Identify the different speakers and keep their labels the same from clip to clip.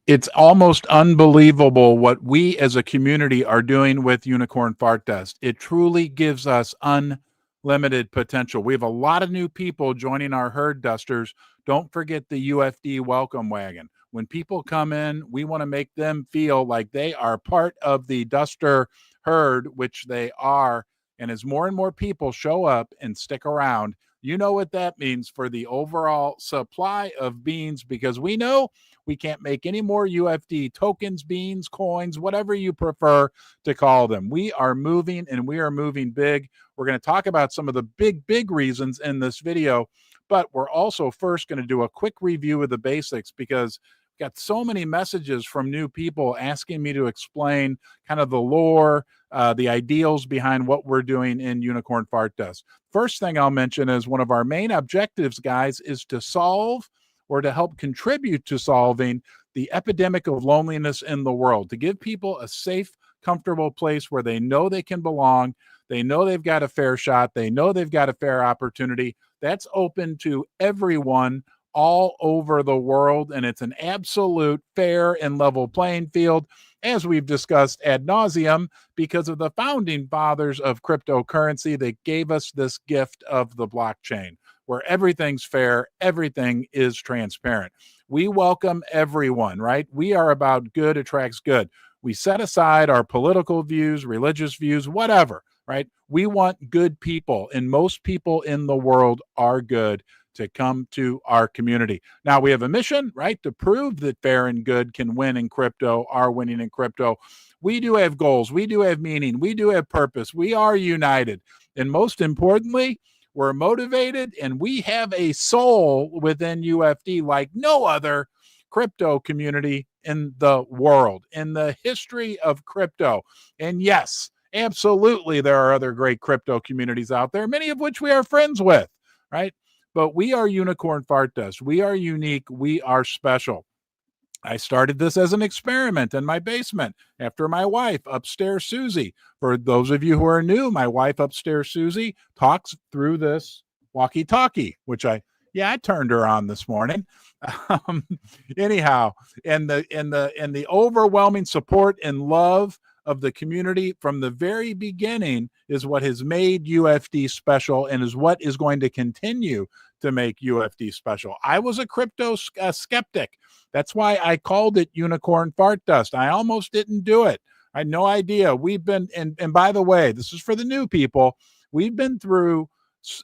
Speaker 1: It's almost unbelievable what we as a community are doing with Unicorn Fart Dust. It truly gives us unlimited potential. We have a lot of new people joining our herd dusters. Don't forget the UFD welcome wagon. When people come in, we want to make them feel like they are part of the duster herd, which they are. And as more and more people show up and stick around, you know what that means for the overall supply of beans, because we know we can't make any more UFD tokens, beans, coins, whatever you prefer to call them. We are moving, and we are moving big. We're going to talk about some of the big reasons in this video, but we're also first going to do a quick review of the basics, because I've got so many messages from new people asking me to explain kind of the lore, the ideals behind what we're doing in Unicorn Fart Dust. First thing I'll mention is one of our main objectives, guys, is to solve or to help contribute to solving the epidemic of loneliness in the world, to give people a safe, comfortable place where they know they can belong, they know they've got a fair shot, they know they've got a fair opportunity. That's open to everyone all over the world, and it's an absolute fair and level playing field, as we've discussed ad nauseum, because of the founding fathers of cryptocurrency that gave us this gift of the blockchain, where everything's fair, everything is transparent. We welcome everyone, right? We are about good attracts good. We set aside our political views, religious views, whatever, right? We want good people, and most people in the world are good, to come to our community. Now, we have a mission, right, to prove that fair and good can win in crypto, are winning in crypto. We do have goals. We do have meaning. We do have purpose. We are united. And most importantly, we're motivated, and we have a soul within UFD like no other crypto community in the world, in the history of crypto. And yes, absolutely, there are other great crypto communities out there, many of which we are friends with, right? But we are Unicorn Fart Dust. We are unique. We are special. I started this as an experiment in my basement after my wife, upstairs Susie. For those of you who are new, my wife, upstairs Susie, talks through this walkie-talkie, which I turned her on this morning. Anyhow, and the overwhelming support and love of the community from the very beginning is what has made UFD special, and is what is going to continue to make UFD special. I was a crypto skeptic. That's why I called it Unicorn Fart Dust. I almost didn't do it. I had no idea. We've been, and by the way, this is for the new people, we've been through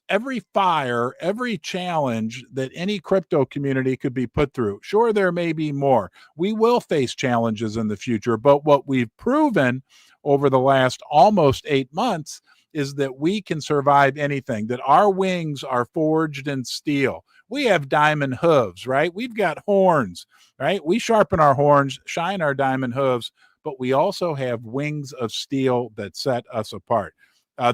Speaker 1: every fire, every challenge that any crypto community could be put through. Sure, there may be more. We will face challenges in the future, but what we've proven over the last almost 8 months is that we can survive anything, that our wings are forged in steel. We have diamond hooves, right? We've got horns, right? We sharpen our horns, shine our diamond hooves, but we also have wings of steel that set us apart.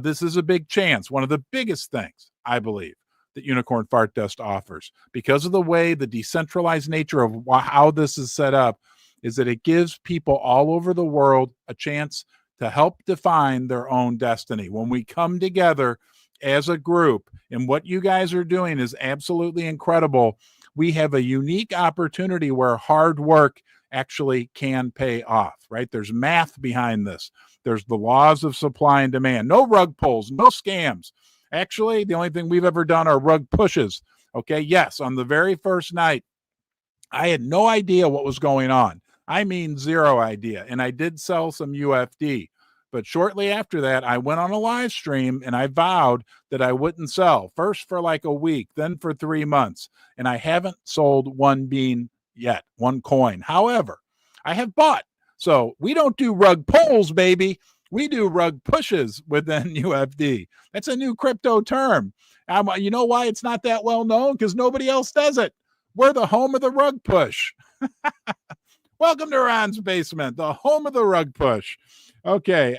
Speaker 1: This is a big chance, one of the biggest things, I believe, that Unicorn Fart Dust offers, because of the way, the decentralized nature of how this is set up, is that it gives people all over the world a chance to help define their own destiny. When we come together as a group, and what you guys are doing is absolutely incredible, we have a unique opportunity where hard work actually can pay off, right? There's math behind this. There's the laws of supply and demand. No rug pulls, no scams. Actually, the only thing we've ever done are rug pushes. Okay, yes, on the very first night, I had no idea what was going on. I mean, zero idea. And I did sell some UFD. But shortly after that, I went on a live stream and I vowed that I wouldn't sell, first for like a week, then for 3 months. And I haven't sold one bean yet, one coin. However, I have bought. So we don't do rug pulls, baby. We do rug pushes within UFD. That's a new crypto term. You know why it's not that well known? Because nobody else does it. We're the home of the rug push. Welcome to Ron's Basement, the home of the rug push. Okay,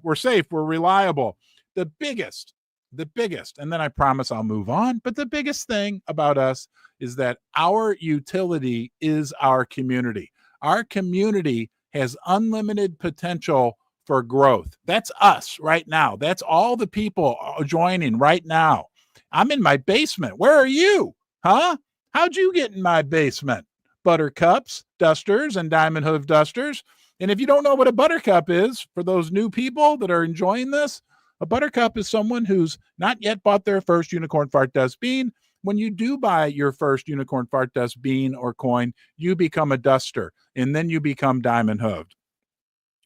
Speaker 1: we're safe, we're reliable. The biggest, and then I promise I'll move on, but the biggest thing about us is that our utility is our community. Our community has unlimited potential for growth. That's us right now. That's all the people joining right now. I'm in my basement. Where are you? Huh? How'd you get in my basement? buttercups, dusters, and diamond hoof dusters. And if you don't know what a buttercup is, for those new people that are enjoying this, a buttercup is someone who's not yet bought their first unicorn fart dust bean. When you do buy your first unicorn fart dust bean or coin, you become a duster, and then you become diamond hoofed.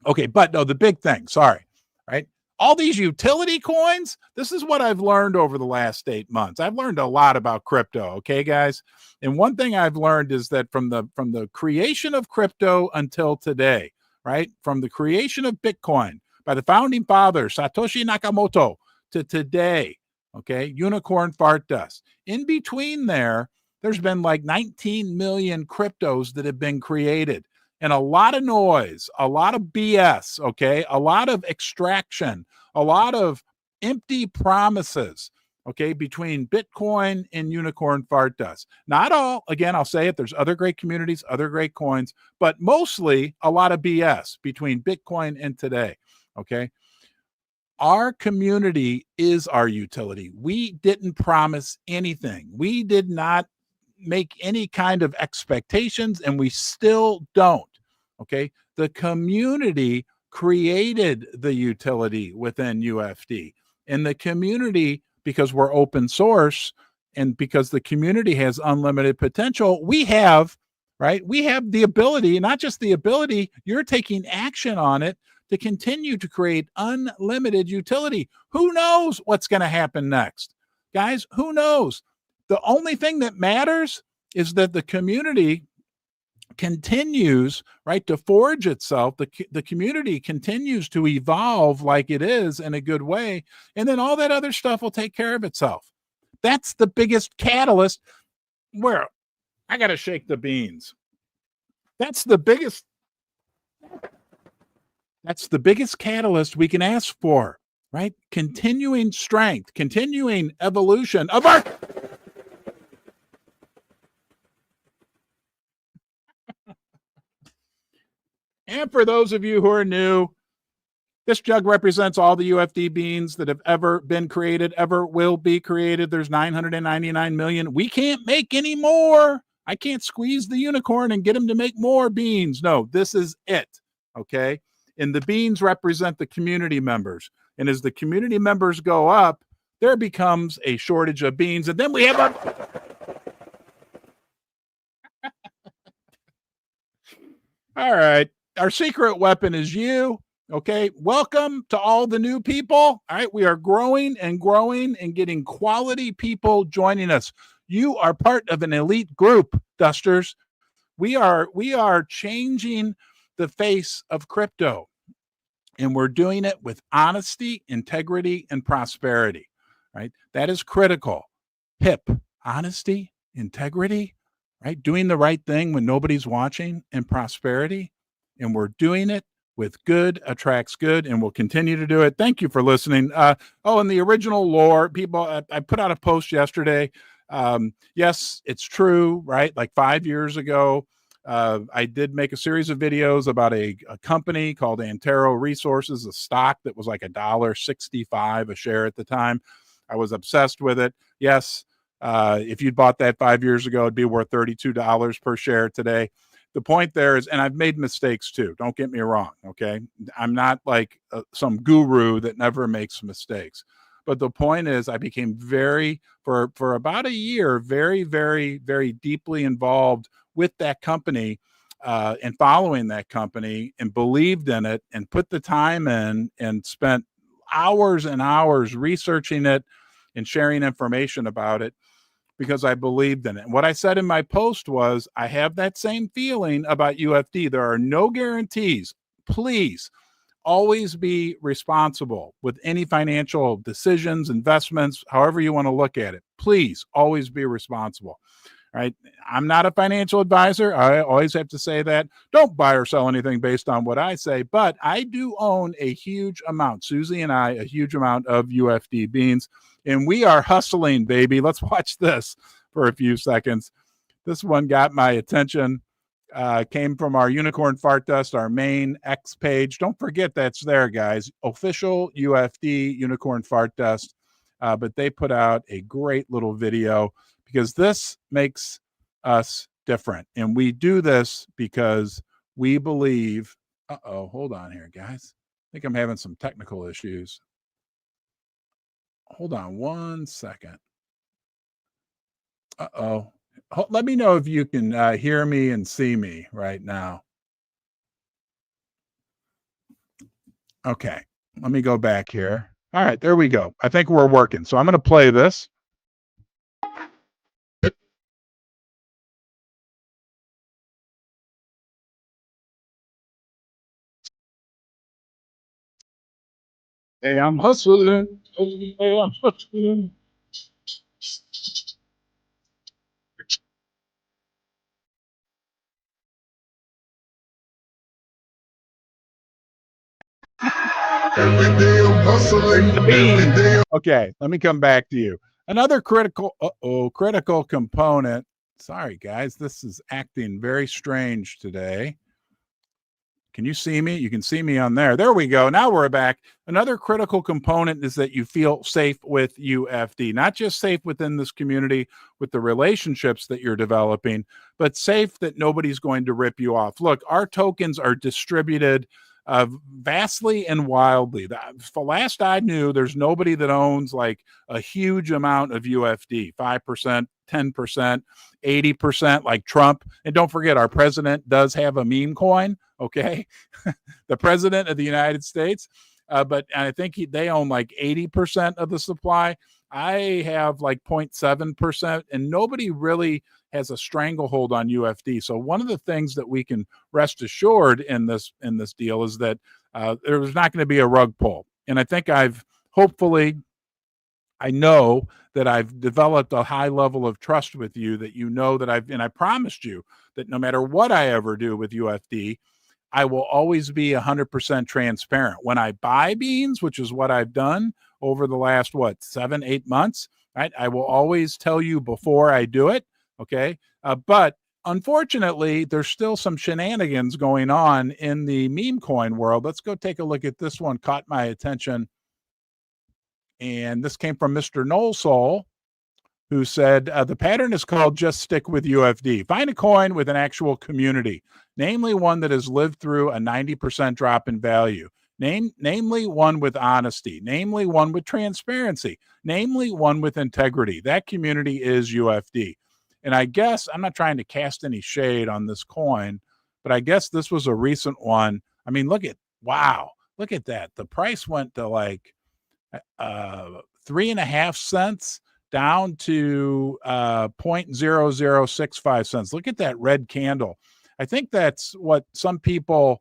Speaker 1: Okay, but no, the big thing, sorry, right? All these utility coins, this is what I've learned over the last 8 months. I've learned a lot about crypto, okay, guys? And one thing I've learned is that from the creation of crypto until today, right? From the creation of Bitcoin by the founding father, Satoshi Nakamoto, to today, okay, unicorn fart dust. In between there's been like 19 million cryptos that have been created. And a lot of noise, a lot of BS, okay, a lot of extraction, a lot of empty promises, okay, between Bitcoin and unicorn fart dust. Not all, again, I'll say it, there's other great communities, other great coins, but mostly a lot of BS between Bitcoin and today, okay? Our community is our utility. We didn't promise anything. We did not make any kind of expectations, and we still don't. Okay. The community created the utility within UFD, and the community, because we're open source and because the community has unlimited potential, we have, right? We have the ability, not just the ability, you're taking action on it to continue to create unlimited utility. Who knows what's going to happen next? Guys, who knows? The only thing that matters is that the community continues, right, to forge itself. The community continues to evolve like it is in a good way. And then all that other stuff will take care of itself. That's the biggest catalyst. Where I got to shake the beans. That's the biggest catalyst we can ask for, right? Continuing strength, continuing evolution of our. And for those of you who are new, this jug represents all the UFD beans that have ever been created, ever will be created. There's 999 million. We can't make any more. I can't squeeze the unicorn and get him to make more beans. No, this is it. Okay. And the beans represent the community members. And as the community members go up, there becomes a shortage of beans. And then we have a. All right. Our secret weapon is you. Okay. Welcome to all the new people. All right. We are growing and getting quality people joining us. You are part of an elite group, Dusters. We are changing the face of crypto, and we're doing it with honesty, integrity, and prosperity, right? That is critical. HIP, honesty, integrity, right? Doing the right thing when nobody's watching, and prosperity. And we're doing it with good attracts good, and we'll continue to do it. Thank you for listening. And the original lore, people, I put out a post yesterday. Yes, it's true, right? Like 5 years ago, I did make a series of videos about a company called Antero Resources, a stock that was like $1.65 a share at the time. I was obsessed with it. Yes, if you'd bought that 5 years ago, it'd be worth $32 per share today. The point there is, and I've made mistakes too, don't get me wrong, okay? I'm not like some guru that never makes mistakes. But the point is, I became for about a year, very, very, very deeply involved with that company and following that company, and believed in it and put the time in and spent hours and hours researching it and sharing information about it, because I believed in it. And what I said in my post was, I have that same feeling about UFD. There are no guarantees. Please always be responsible with any financial decisions, investments, however you want to look at it. Please always be responsible. Right? I'm not a financial advisor. I always have to say that. Don't buy or sell anything based on what I say, but I do own a huge amount, Susie and I, a huge amount of UFD beans, and we are hustling, baby. Let's watch this for a few seconds. This one got my attention. Came from our Unicorn Fart Dust, our main X page. Don't forget that's there, guys. Official UFD Unicorn Fart Dust. But they put out a great little video, because this makes us different. And we do this because we believe, hold on here, guys. I think I'm having some technical issues. Hold on one second. Let me know if you can hear me and see me right now. Okay, let me go back here. All right, there we go. I think we're working. So I'm going to play this. Hey, I'm hustling. Hey, I'm hustling. Every day I'm hustling. Okay, let me come back to you. Another critical component. Sorry, guys, this is acting very strange today. Can you see me? You can see me on there. There we go. Now we're back. Another critical component is that you feel safe with UFD, not just safe within this community with the relationships that you're developing, but safe that nobody's going to rip you off. Look, our tokens are distributed vastly and wildly. The last I knew, there's nobody that owns like a huge amount of UFD, 5%, 10%, 80%, like Trump. And don't forget, our president does have a meme coin. Okay. The president of the United States. But I think they own like 80% of the supply. I have like 0.7%, and nobody really has a stranglehold on UFD. So one of the things that we can rest assured in this deal is that there's not going to be a rug pull. And I think I know that I've developed a high level of trust with you, that you know that I promised you that no matter what I ever do with UFD, I will always be 100% transparent. When I buy beans, which is what I've done over the last, 7-8 months, right? I will always tell you before I do it, okay? But unfortunately, there's still some shenanigans going on in the meme coin world. Let's go take a look at this one. Caught my attention. And this came from Mr. Noel Soul, who said, the pattern is called just stick with UFD. Find a coin with an actual community, namely one that has lived through a 90% drop in value, namely one with honesty, namely one with transparency, namely one with integrity. That community is UFD. And I guess I'm not trying to cast any shade on this coin, but I guess this was a recent one. I mean, look at that. The price went to like 3.5 cents down to 0.0065 cents. Look at that red candle. I think that's why some people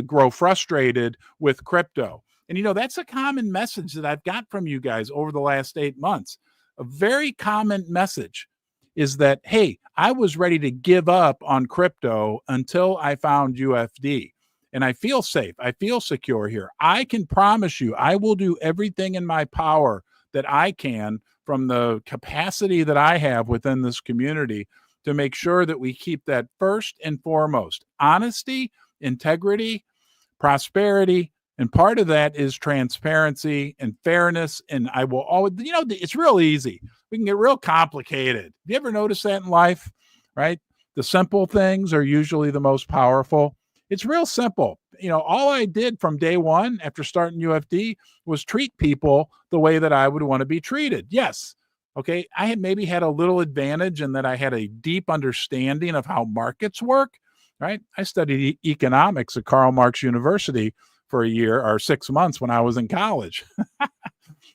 Speaker 1: grow frustrated with crypto. And, that's a common message that I've got from you guys over the last 8 months. A very common message is that, hey, I was ready to give up on crypto until I found UFD. And I feel safe. I feel secure here. I can promise you, I will do everything in my power that I can from the capacity that I have within this community to make sure that we keep that first and foremost. Honesty, integrity, prosperity, and part of that is transparency and fairness. And I will always, it's real easy. We can get real complicated. Have you ever noticed that in life, right? The simple things are usually the most powerful. It's real simple. All I did from day one after starting UFD was treat people the way that I would want to be treated. Yes. Okay. I had maybe had a little advantage in that I had a deep understanding of how markets work, right? I studied economics at Karl Marx University for a year or 6 months when I was in college.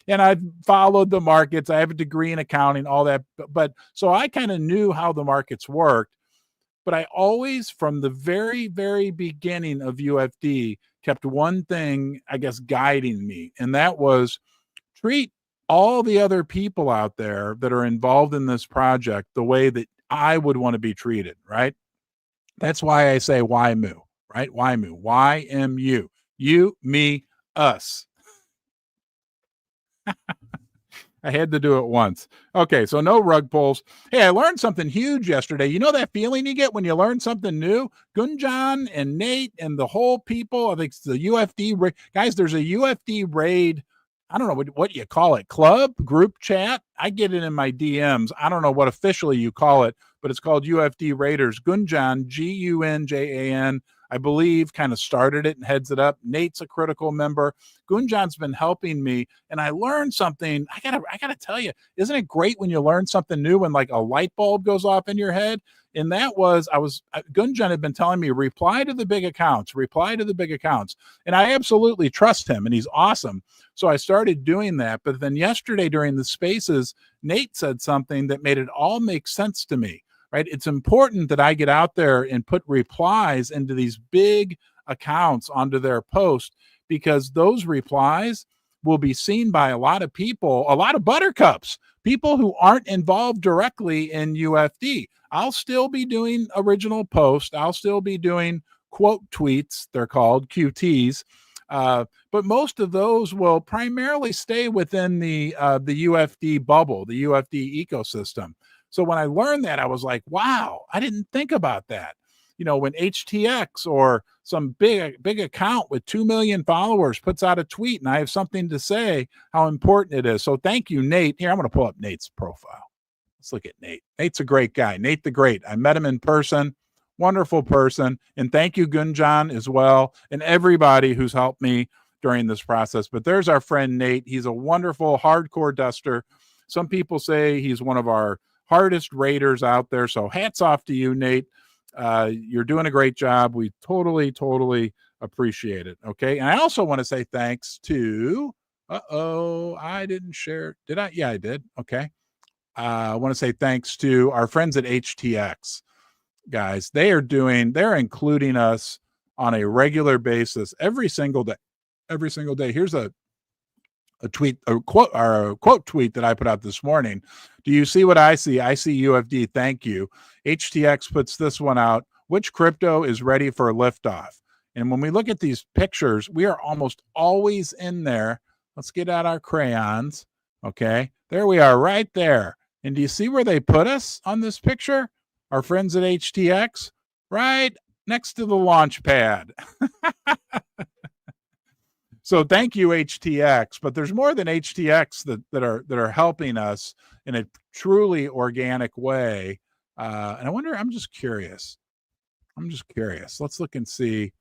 Speaker 1: And I followed the markets. I have a degree in accounting, all that. But so I kind of knew how the markets worked. But I always, from the very, very beginning of UFD, kept one thing, I guess, guiding me. And that was treat all the other people out there that are involved in this project the way that I would want to be treated, right? That's why I say YMU, right? YMU, YMU. You, me, us. I had to do it once. Okay, so no rug pulls. Hey, I learned something huge yesterday. You know that feeling you get when you learn something new? Gunjan and Nate and the whole people, I think it's the UFD. Guys, there's a UFD Raid. I don't know what you call it, club, group chat. I get it in my DMs. I don't know what officially you call it, but it's called UFD Raiders. Gunjan, Gunjan, I believe, kind of started it and heads it up. Nate's a critical member. Gunjan's been helping me, and I learned something. I gotta tell you, isn't it great when you learn something new when like a light bulb goes off in your head? And that was, Gunjan had been telling me, reply to the big accounts. And I absolutely trust him, and he's awesome. So I started doing that. But then yesterday during the spaces, Nate said something that made it all make sense to me, right? It's important that I get out there and put replies into these big accounts onto their post, because those replies will be seen by a lot of people, a lot of buttercups, people who aren't involved directly in UFD. I'll still be doing original posts. I'll still be doing quote tweets. They're called QTs. But most of those will primarily stay within the UFD bubble, the UFD ecosystem. So when I learned that, I was like, wow, I didn't think about that. You know, when HTX or some big account with 2 million followers puts out a tweet and I have something to say, how important it is. So thank you, Nate. Here, I'm going to pull up Nate's profile. Let's look at Nate. Nate's a great guy. Nate the Great. I met him in person. Wonderful person. And thank you, Gunjan, as well, and everybody who's helped me during this process. But there's our friend Nate. He's a wonderful hardcore duster. Some people say he's one of our hardest raiders out there. So hats off to you, Nate. You're doing a great job. We totally appreciate it. Okay. And I also want to say thanks to, I didn't share. Did I? Yeah, I did. Okay. I want to say thanks to our friends at HTX. Guys, they're including us on a regular basis every single day. Here's a quote tweet that I put out this morning. Do you see what I see? I see UFD. Thank you. HTX puts this one out. Which crypto is ready for liftoff? And when we look at these pictures, we are almost always in there. Let's get out our crayons. Okay. There we are right there. And do you see where they put us on this picture? Our friends at HTX, right next to the launch pad. So thank you, HTX. But there's more than HTX that are helping us in a truly organic way. And I wonder, I'm just curious. Let's look and see.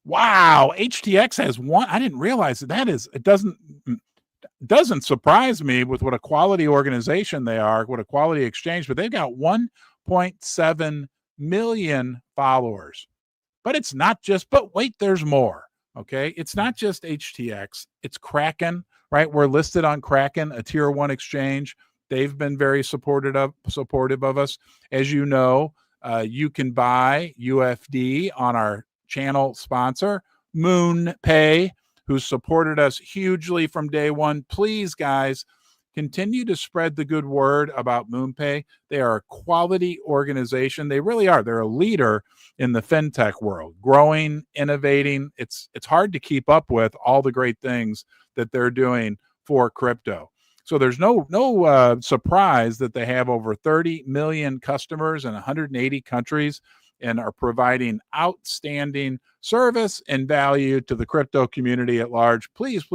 Speaker 1: Wow, HTX has one. I didn't realize that is. It doesn't surprise me with what a quality organization they are, what a quality exchange. But they've got 1.7 million followers. But it's not just. But wait, there's more. Okay, it's not just HTX, it's Kraken, right? We're listed on Kraken, a tier 1 exchange. They've been very supportive of us. As you know, you can buy UFD on our channel sponsor, MoonPay, who's supported us hugely from day one. Please, guys, continue to spread the good word about MoonPay. They are a quality organization. They really are. They're a leader in the fintech world, growing, innovating. It's hard to keep up with all the great things that they're doing for crypto. So there's no surprise that they have over 30 million customers in 180 countries and are providing outstanding service and value to the crypto community at large. Please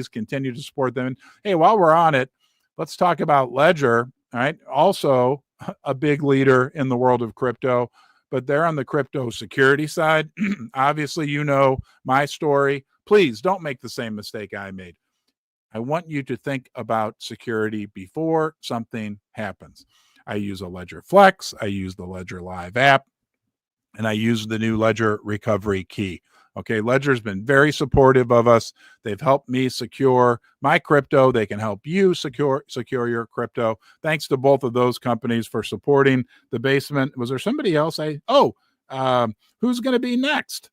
Speaker 1: continue to support them. And hey, while we're on it, let's talk about Ledger, all right? Also a big leader in the world of crypto, but they're on the crypto security side. Obviously, you know my story. Please don't make the same mistake I made. I want you to think about security before something happens. I use a Ledger Flex. I use the Ledger Live app, and I use the new Ledger Recovery Key. Okay, Ledger's been very supportive of us. They've helped me secure my crypto. They can help you secure your crypto. Thanks to both of those companies for supporting the basement. Was there somebody else? Who's going to be next?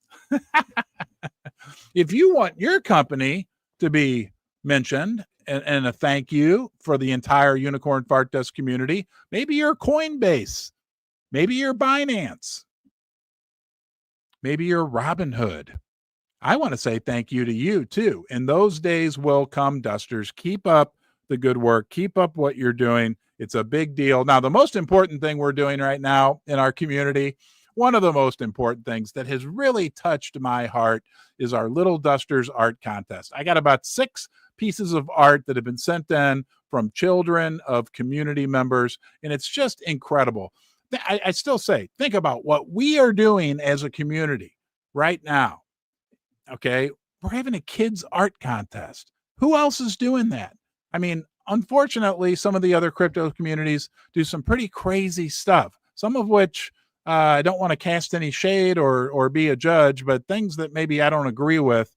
Speaker 1: If you want your company to be mentioned and a thank you for the entire Unicorn Fart Desk community, maybe you're Coinbase, maybe you're Binance, maybe you're Robinhood. I want to say thank you to you too. And those days will come, Dusters. Keep up the good work. Keep up what you're doing. It's a big deal. Now, the most important thing we're doing right now in our community, one of the most important things that has really touched my heart, is our Little Dusters art contest. I got about 6 pieces of art that have been sent in from children of community members, and it's just incredible. I still say, think about what we are doing as a community right now. Okay. We're having a kids art contest. Who else is doing that? I mean, unfortunately, some of the other crypto communities do some pretty crazy stuff, some of which I don't want to cast any shade or be a judge, but things that maybe I don't agree with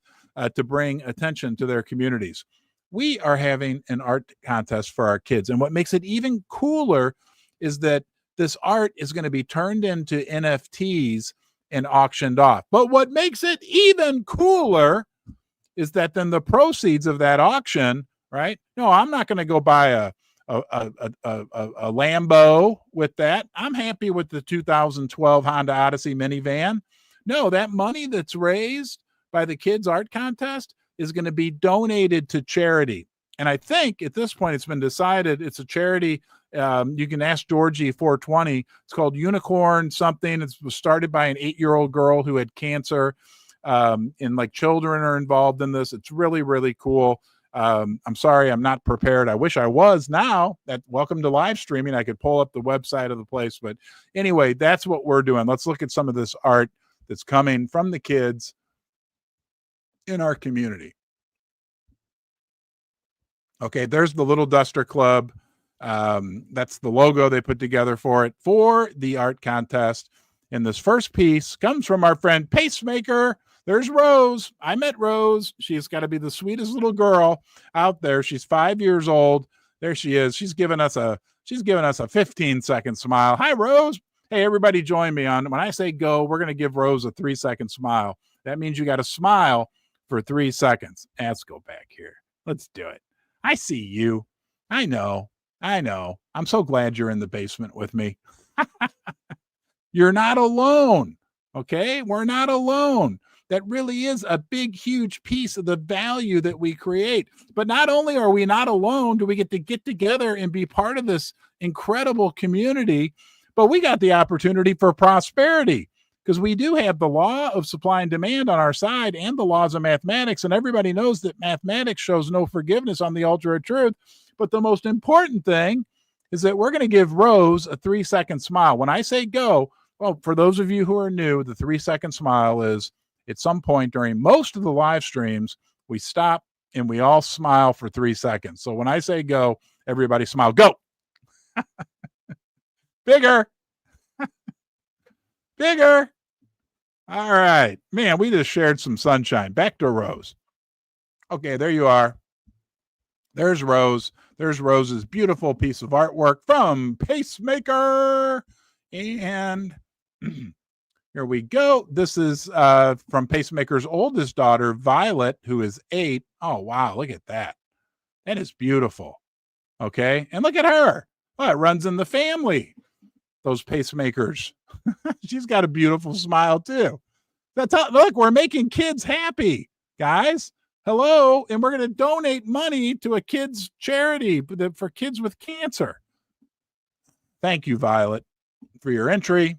Speaker 1: to bring attention to their communities. We are having an art contest for our kids. And what makes it even cooler is that this art is going to be turned into NFTs and auctioned off. But what makes it even cooler is that then the proceeds of that auction, right? No, I'm not going to go buy a Lambo with that. I'm happy with the 2012 Honda Odyssey minivan. No, that money that's raised by the kids art contest is going to be donated to charity. And I think at this point it's been decided it's a charity. You can ask Georgie 420. It's called Unicorn something. It was started by an 8-year-old girl who had cancer. And like children are involved in this. It's really, really cool. I'm sorry, I'm not prepared. I wish I was now. Welcome to live streaming. I could pull up the website of the place. But anyway, that's what we're doing. Let's look at some of this art that's coming from the kids in our community. Okay, there's the Little Duster Club. That's the logo they put together for it for the art contest. And this first piece comes from our friend Pacemaker. There's Rose. I met Rose. She's got to be the sweetest little girl out there. She's 5 years old. There she is. She's giving us a 15-second smile. Hi, Rose. Hey, everybody join me on when I say go, we're going to give Rose a 3-second smile. That means you got to smile for 3 seconds. Let's go back here. Let's do it. I see you. I know. I'm so glad you're in the basement with me. You're not alone. Okay? We're not alone. That really is a big, huge piece of the value that we create. But not only are we not alone, do we get together and be part of this incredible community, but we got the opportunity for prosperity because we do have the law of supply and demand on our side and the laws of mathematics. And everybody knows that mathematics shows no forgiveness on the altar of truth. But the most important thing is that we're going to give Rose a 3-second smile. When I say go, well, for those of you who are new, the 3-second smile is at some point during most of the live streams, we stop and we all smile for 3 seconds. So when I say go, everybody smile. Go. Bigger. Bigger. All right. Man, we just shared some sunshine. Back to Rose. Okay, there you are. There's Rose. There's Rose's beautiful piece of artwork from Pacemaker. And here we go. This is from Pacemaker's oldest daughter, Violet, who is 8. Oh, wow. Look at that. That is beautiful. Okay. And look at her. Oh, it runs in the family. Those Pacemakers. She's got a beautiful smile, too. Look, we're making kids happy, guys. Hello. And we're going to donate money to a kids' charity for kids with cancer. Thank you, Violet, for your entry.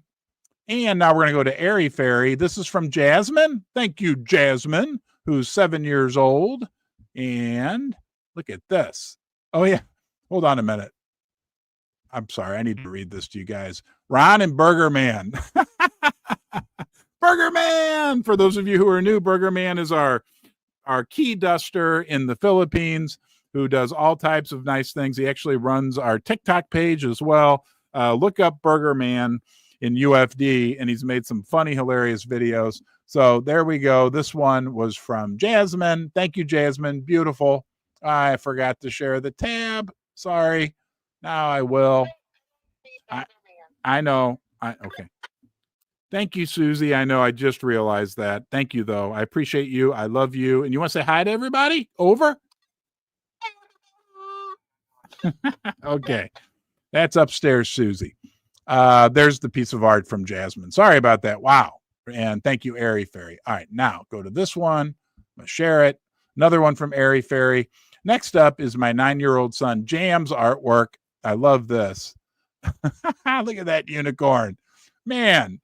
Speaker 1: And now we're going to go to Airy Fairy. This is from Jasmine. Thank you, Jasmine, who's 7 years old. And look at this. Oh, yeah. Hold on a minute. I'm sorry. I need to read this to you guys. Ron and Burger Man. Burger Man. For those of you who are new, Burger Man is our key duster in the Philippines who does all types of nice things. He actually runs our TikTok page as well. Look up Burger Man in UFD, and he's made some funny, hilarious videos. So there we go. This one was from Jasmine. Thank you, Jasmine. Beautiful. I forgot to share the tab. Sorry. Now I will. I know. Okay. Thank you, Susie. I know I just realized that. Thank you, though. I appreciate you. I love you. And you want to say hi to everybody? Over? Okay. That's upstairs, Susie. There's the piece of art from Jasmine. Sorry about that. Wow. And thank you, Airy Fairy. All right. Now go to this one. I'm going to share it. Another one from Airy Fairy. Next up is my 9-year-old son, Jam's artwork. I love this. Look at that unicorn. Man,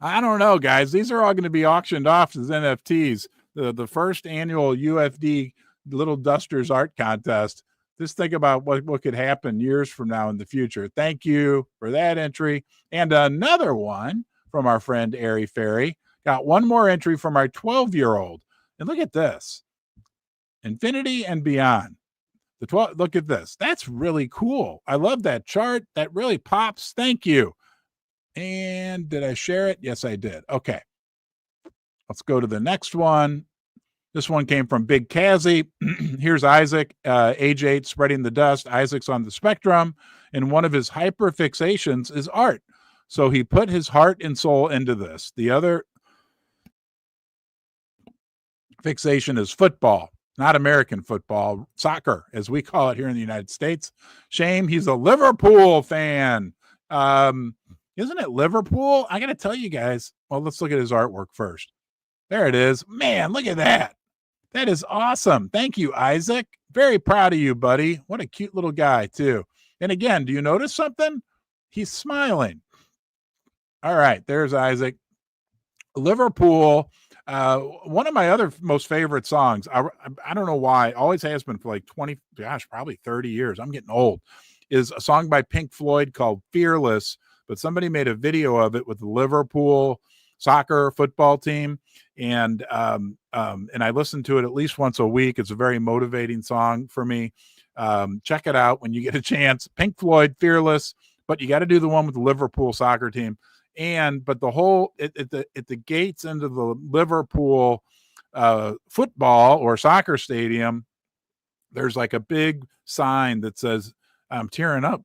Speaker 1: I don't know, guys. These are all going to be auctioned off as NFTs. The first annual UFD Little Dusters art contest. Just think about what could happen years from now in the future. Thank you for that entry. And another one from our friend Airy Fairy. Got one more entry from our 12-year-old. And look at this. Infinity and beyond. The 12, look at this. That's really cool. I love that chart. That really pops. Thank you. And did I share it? Yes, I did. Okay. Let's go to the next one. This one came from Big Kazi. Here's Isaac, age 8, spreading the dust. Isaac's on the spectrum, and one of his hyperfixations is art. So he put his heart and soul into this. The other fixation is football, not American football, soccer, as we call it here in the United States. Shame he's a Liverpool fan. Isn't it Liverpool? I got to tell you guys. Well, let's look at his artwork first. There it is. Man, look at that. That is awesome. Thank you, Isaac. Very proud of you, buddy. What a cute little guy, too. And again, do you notice something? He's smiling. All right, there's Isaac. Liverpool, one of my other most favorite songs. I don't know why, always has been for like 20, gosh, probably 30 years. I'm getting old. Is a song by Pink Floyd called Fearless, but somebody made a video of it with the Liverpool soccer football team. And I listen to it at least once a week. It's a very motivating song for me. Check it out when you get a chance. Pink Floyd, Fearless, but you got to do the one with the Liverpool soccer team. But the whole at the gates into the Liverpool football or soccer stadium, there's like a big sign that says, I'm tearing up.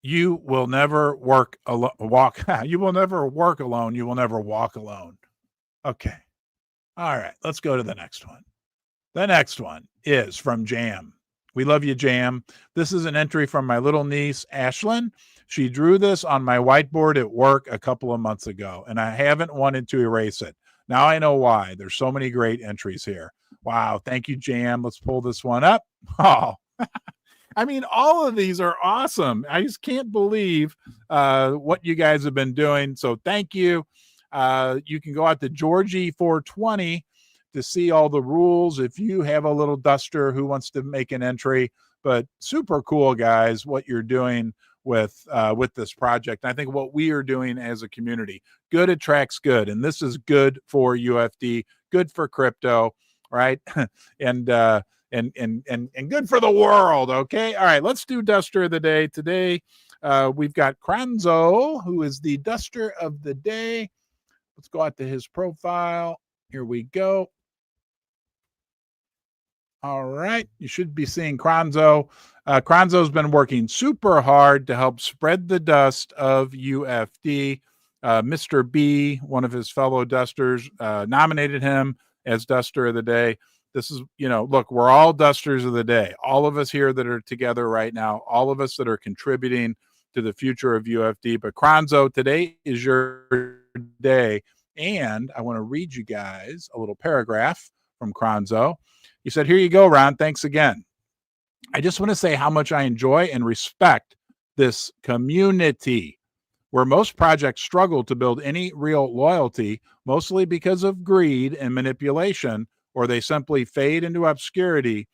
Speaker 1: You will never walk. You will never work alone. You will never walk alone. Okay. All right. Let's go to the next one. The next one is from Jam. We love you, Jam. This is an entry from my little niece, Ashlin. She drew this on my whiteboard at work a couple of months ago, and I haven't wanted to erase it. Now I know why. There's so many great entries here. Wow. Thank you, Jam. Let's pull this one up. Oh, I mean, all of these are awesome. I just can't believe what you guys have been doing. So thank you. You can go out to Georgie 420 to see all the rules if you have a little duster who wants to make an entry. But super cool, guys, what you're doing with this project. And I think what we are doing as a community, good attracts good. And this is good for UFD, good for crypto, right? and good for the world. Okay. All right. Let's do Duster of the Day. Today, we've got Kronzo, who is the Duster of the Day. Let's go out to his profile. Here we go. All right. You should be seeing Kronzo. Kronzo's been working super hard to help spread the dust of UFD. Mr. B, one of his fellow dusters, nominated him as Duster of the Day. This is, look, we're all dusters of the day. All of us here that are together right now, all of us that are contributing to the future of UFD. But Kronzo, today is your day. And I want to read you guys a little paragraph from Kronzo. He said, here you go, Ron. Thanks again. I just want to say how much I enjoy and respect this community, where most projects struggle to build any real loyalty, mostly because of greed and manipulation, or they simply fade into obscurity.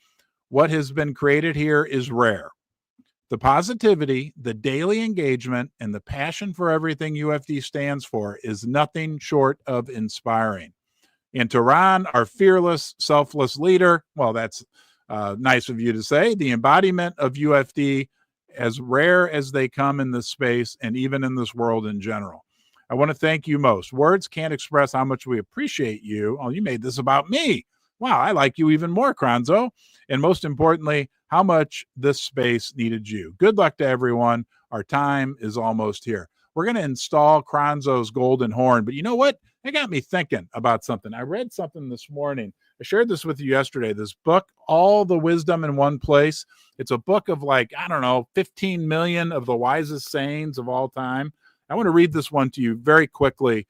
Speaker 1: What has been created here is rare. The positivity, the daily engagement, and the passion for everything UFD stands for is nothing short of inspiring. And to Ron, our fearless, selfless leader, well, that's nice of you to say, the embodiment of UFD, as rare as they come in this space and even in this world in general. I want to thank you most. Words can't express how much we appreciate you. Oh, you made this about me. Wow, I like you even more, Kronzo. And most importantly, how much this space needed you. Good luck to everyone. Our time is almost here. We're going to install Kronzo's golden horn. But you know what? It got me thinking about something. I read something this morning. I shared this with you yesterday. This book, All the Wisdom in One Place. It's a book of 15 million of the wisest sayings of all time. I want to read this one to you very quickly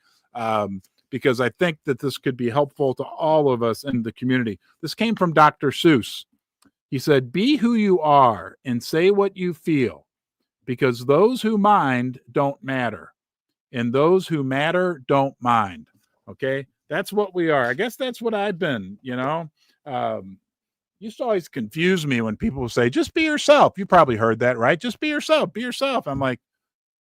Speaker 1: because I think that this could be helpful to all of us in the community. This came from Dr. Seuss. He said, be who you are and say what you feel, because those who mind don't matter, and those who matter don't mind. Okay, That's what we are. I guess that's what I've been, used to always confuse me when people say, just be yourself. You probably heard that, right? Just be yourself. Be yourself. I'm like,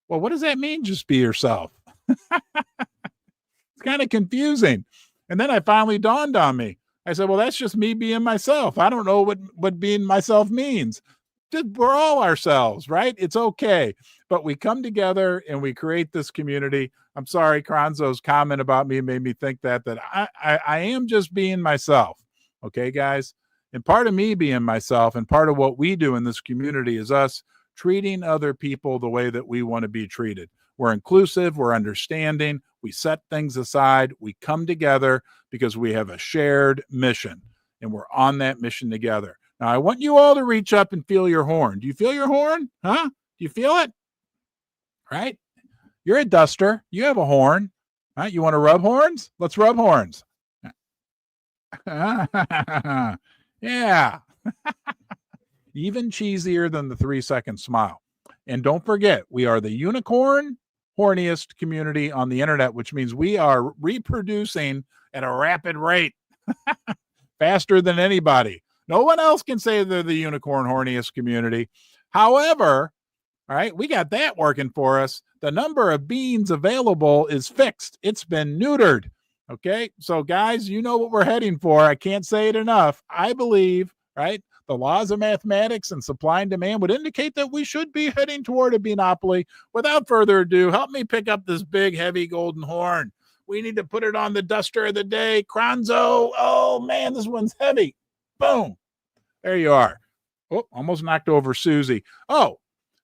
Speaker 1: well, what does that mean? Just be yourself. It's kind of confusing. And then I finally dawned on me. I said, well, that's just me being myself. I don't know what being myself means. We're all ourselves, right? It's okay. But we come together and we create this community. I'm sorry, Kronzo's comment about me made me think that I am just being myself. Okay, guys? And part of me being myself and part of what we do in this community is us treating other people the way that we want to be treated. We're inclusive, we're understanding, we set things aside, we come together because we have a shared mission and we're on that mission together. Now, I want you all to reach up and feel your horn. Do you feel your horn? Huh? Do you feel it? Right? You're a duster. You have a horn. Right? You want to rub horns? Let's rub horns. Yeah. Even cheesier than the 3-second smile. And don't forget, we are the unicorn horniest community on the internet, which means we are reproducing at a rapid rate, faster than anybody. No one else can say they're the unicorn horniest community. However, all right, we got that working for us. The number of beans available is fixed. It's been neutered. Okay, so guys, you know what we're heading for. I can't say it enough. I believe, right, the laws of mathematics and supply and demand would indicate that we should be heading toward a monopoly. Without further ado, help me pick up this big, heavy golden horn. We need to put it on the duster of the day. Kronzo. Oh, man, this one's heavy. Boom. There you are. Oh, almost knocked over Susie. Oh,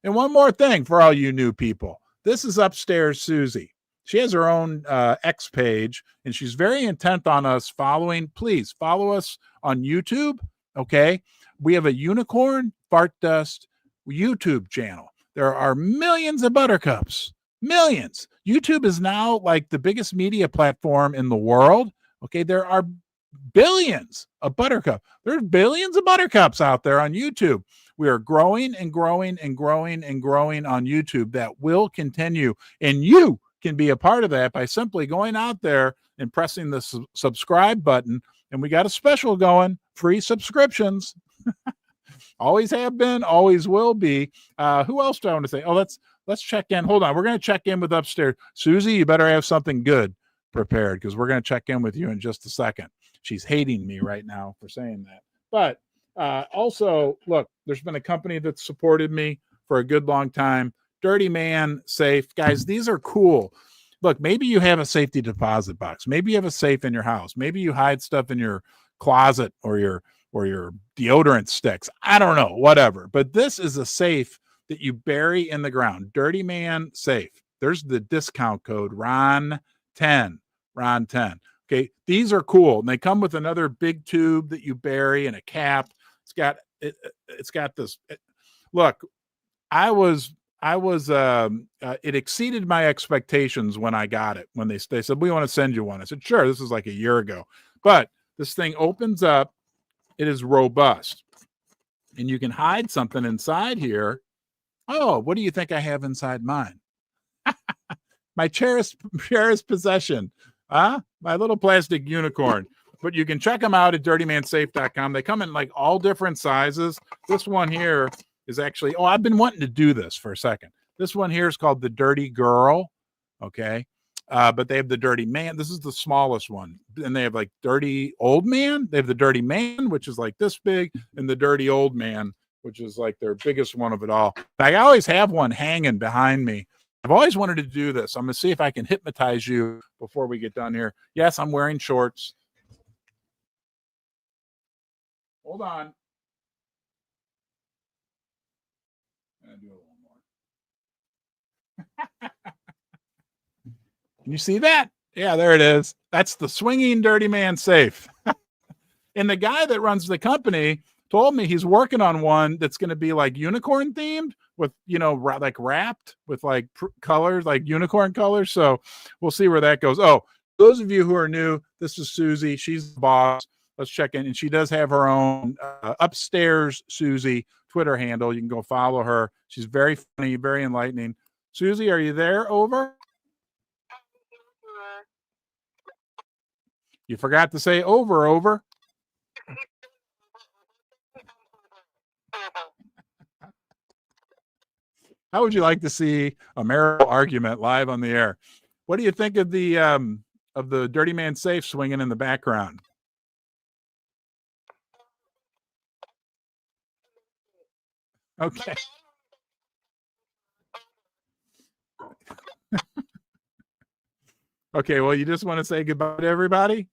Speaker 1: and one more thing for all you new people. This is upstairs Susie. She has her own X page, and she's very intent on us following. Please follow us on YouTube, okay? We have a Unicorn Fart Dust YouTube channel. There are millions of buttercups. Millions. YouTube is now like the biggest media platform in the world, okay? There are billions of buttercup. There's billions of buttercups out there on YouTube. We are growing and growing and growing and growing on YouTube. That will continue. And you can be a part of that by simply going out there and pressing the subscribe button. And we got a special going, free subscriptions. Always have been, always will be. Who else do I want to say? Oh, let's check in. Hold on. We're going to check in with upstairs. Susie, you better have something good prepared because we're going to check in with you in just a second. She's hating me right now for saying that. But also, look, there's been a company that's supported me for a good long time. Dirty Man Safe. Guys, these are cool. Look, maybe you have a safety deposit box. Maybe you have a safe in your house. Maybe you hide stuff in your closet or your deodorant sticks. I don't know, whatever. But this is a safe that you bury in the ground. Dirty Man Safe. There's the discount code, Ron10. Ron10. Okay, these are cool. And they come with another big tube that you bury and a cap. It's got this. Look, it exceeded my expectations when I got it. When they said, we want to send you one. I said, sure. This is like a year ago. But this thing opens up. It is robust. And you can hide something inside here. Oh, what do you think I have inside mine? My cherished possession. My little plastic unicorn. But you can check them out at dirtymansafe.com. They come in like all different sizes. This one here is actually, I've been wanting to do this for a second. This one here is called the Dirty Girl. Okay. But they have the Dirty Man. This is the smallest one. And they have like Dirty Old Man. They have the Dirty Man, which is like this big, and the Dirty Old Man, which is like their biggest one of it all. I always have one hanging behind me. I've always wanted to do this. I'm going to see if I can hypnotize you before we get done here. Yes, I'm wearing shorts. Hold on. I'm going to do it one more. Can you see that? Yeah, there it is. That's the swinging Dirty Man Safe. And the guy that runs the company told me he's working on one that's going to be like unicorn themed with, like wrapped with like colors, like unicorn colors. So we'll see where that goes. Oh, those of you who are new, this is Susie. She's the boss. Let's check in. And she does have her own Upstairs Susie Twitter handle. You can go follow her. She's very funny, very enlightening. Susie, are you there? Over? You forgot to say over. How would you like to see a marital argument live on the air? What do you think of the Dirty Man safe swinging in the background? Okay. Okay, well, you just want to say goodbye to everybody?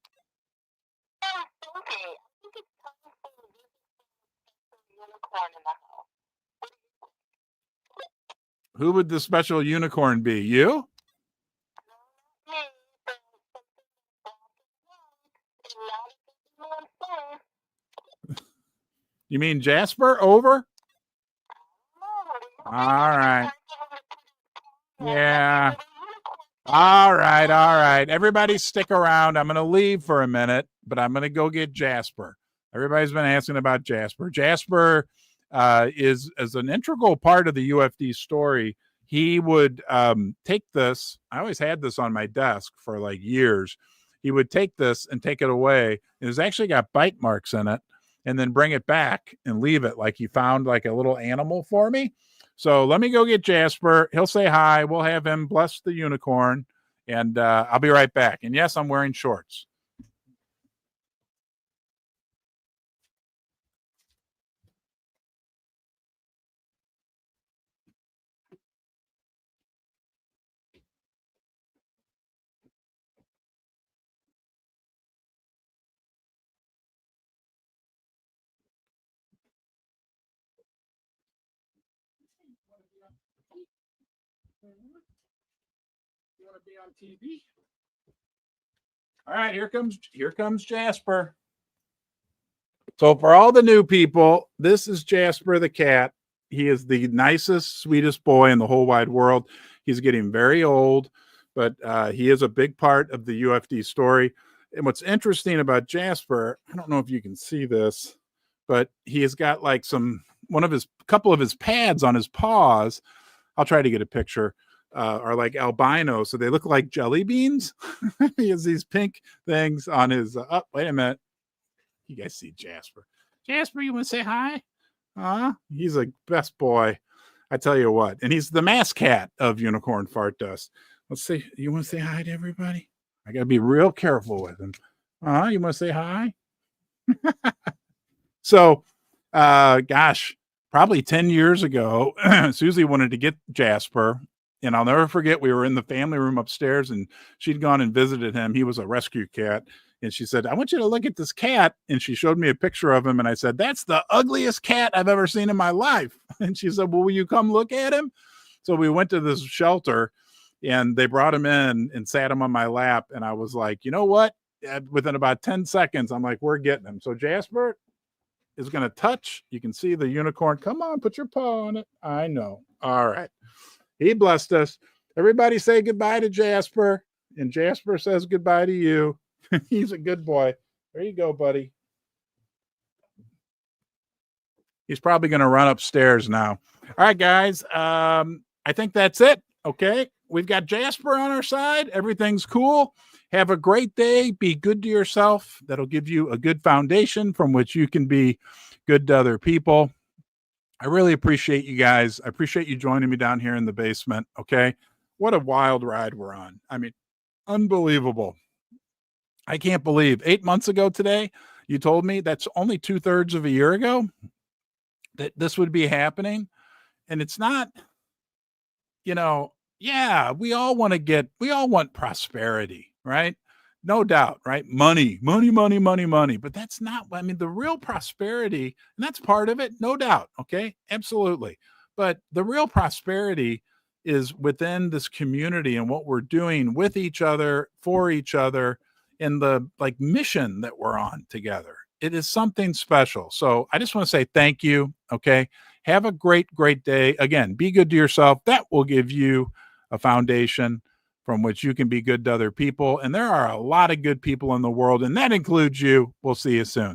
Speaker 1: Who would the special unicorn be? You? You mean Jasper? Over? All right. Yeah. All right. Everybody stick around. I'm going to leave for a minute, but I'm going to go get Jasper. Everybody's been asking about Jasper. Jasper is an integral part of the UFD story. He would take this. I always had this on my desk for like years. He would take this and take it away. It's actually got bite marks in it, and then bring it back and leave it like he found like a little animal for me. So let me go get Jasper. He'll say hi. We'll have him bless the unicorn, and I'll be right back. And yes, I'm wearing shorts. You want to be on TV? All right, here comes Jasper. So for all the new people, this is Jasper the cat. He is the nicest, sweetest boy in the whole wide world. He's getting very old, but he is a big part of the UFD story. And what's interesting about Jasper, I don't know if you can see this, but he has got like couple of his pads on his paws. I'll try to get a picture. Are like albino, so they look like jelly beans. He has these pink things on his. Oh, wait a minute. You guys see Jasper? Jasper, you want to say hi? He's a best boy. I tell you what. And he's the mascot of Unicorn Fart Dust. Let's see. You want to say hi to everybody? I got to be real careful with him. You want to say hi? So, gosh, probably 10 years ago, Susie wanted to get Jasper. And I'll never forget, we were in the family room upstairs and she'd gone and visited him. He was a rescue cat. And she said, I want you to look at this cat. And she showed me a picture of him. And I said, that's the ugliest cat I've ever seen in my life. And she said, well, will you come look at him? So we went to this shelter and they brought him in and sat him on my lap. And I was like, you know what? Within about 10 seconds, I'm like, we're getting him. So Jasper is going to touch. You can see the unicorn. Come on, put your paw on it. I know. All right. He blessed us. Everybody say goodbye to Jasper. And Jasper says goodbye to you. He's a good boy. There you go, buddy. He's probably going to run upstairs now. All right, guys. I think that's it. Okay. We've got Jasper on our side. Everything's cool. Have a great day. Be good to yourself. That'll give you a good foundation from which you can be good to other people. I really appreciate you guys. I appreciate you joining me down here in the basement. Okay. What a wild ride we're on. I mean, unbelievable. I can't believe 8 months ago today, you told me that's only 2/3 of a year ago that this would be happening. And it's not, yeah, we all want prosperity, right? No doubt, right? Money. But that's not, I mean, the real prosperity, and that's part of it, no doubt. Okay. Absolutely. But the real prosperity is within this community and what we're doing with each other, for each other, in the like mission that we're on together. It is something special. So I just want to say thank you. Okay. Have a great, great day. Again, be good to yourself. That will give you a foundation from which you can be good to other people. And there are a lot of good people in the world, and that includes you. We'll see you soon.